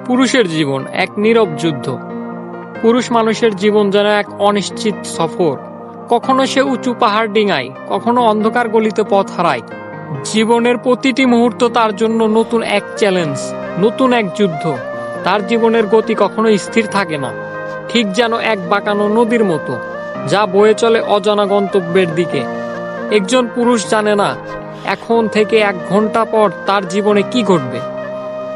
পুরুষের জীবন এক নীরব যুদ্ধ। পুরুষ মানুষের জীবন যেন এক অনিশ্চিত সফর। কখনো সে উঁচু পাহাড় ডিঙায়, কখনো অন্ধকার গলিতে পথ হারায়। জীবনের প্রতিটি মুহূর্ত তার জন্য নতুন এক চ্যালেঞ্জ, নতুন এক যুদ্ধ। তার জীবনের গতি কখনো স্থির থাকে না, ঠিক যেন এক বাঁকানো নদীর মতো, যা বয়ে চলে অজানা গন্তব্যের দিকে। একজন পুরুষ জানে না এখন থেকে 1 ঘন্টা পর তার জীবনে কি ঘটবে।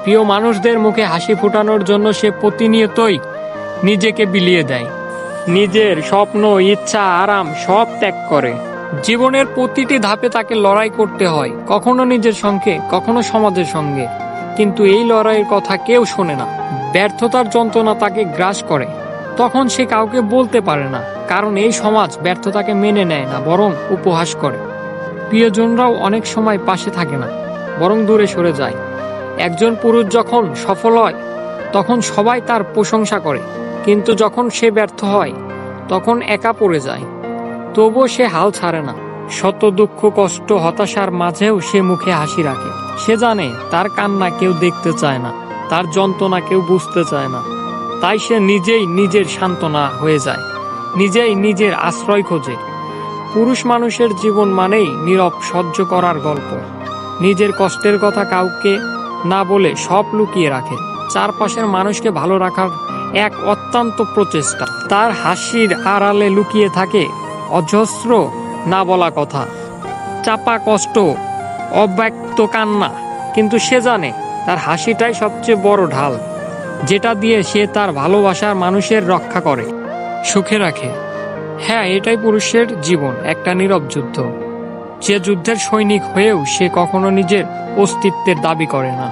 প্রিয় মানুষদের মুখে হাসি ফোটানোর জন্য সে প্রতিনিয়তই নিজেকে বিলিয়ে দেয়, নিজের স্বপ্ন, ইচ্ছা, আরাম সব ত্যাগ করে। জীবনের প্রতিটি ধাপে তাকে লড়াই করতে হয়, কখনো নিজের সঙ্গে, কখনো সমাজের সঙ্গে। কিন্তু এই লড়াইয়ের কথা কেউ শোনে না। ব্যর্থতার যন্ত্রণা তাকে গ্রাস করে, তখন সে কাউকে বলতে পারে না, কারণ এই সমাজ ব্যর্থতাকে মেনে নেয় না, বরং উপহাস করে। প্রিয়জনরাও অনেক সময় পাশে থাকে না, বরং দূরে সরে যায়। একজন পুরুষ যখন সফল হয় তখন সবাই তার প্রশংসা করে, কিন্তু যখন সে ব্যর্থ হয় তখন একা পড়ে যায়। তবুও সে হাল ছাড়ে না। শত দুঃখ, কষ্ট, হতাশার মাঝেও সে মুখে হাসি রাখে। সে জানে তার কান্না কেউ দেখতে চায় না, তার যন্ত্রণা কেউ বুঝতে চায় না। তাই সে নিজেই নিজের সান্ত্বনা হয়ে যায়, নিজেই নিজের আশ্রয় খোঁজে। পুরুষ মানুষের জীবন মানেই নীরব সহ্য করার গল্প। নিজের কষ্টের কথা কাউকে না বলে সব লুকিয়ে রাখে। চারপাশের মানুষকে ভালো রাখার এক অত্যন্ত প্রচেষ্টা। তার হাসির আড়ালে লুকিয়ে থাকে অজস্র না বলা কথা, চাপা কষ্ট, অব্যক্ত কান্না। কিন্তু সে জানে তার হাসিটাই সবচেয়ে বড় ঢাল, যেটা দিয়ে সে তার ভালোবাসার মানুষের রক্ষা করে, সুখে রাখে। হ্যাঁ, এটাই পুরুষের জীবন, একটা নীরব যুদ্ধ। যে যুদ্ধের সৈনিক হয়েও সে কখনো নিজের অস্তিত্বের দাবি করে না।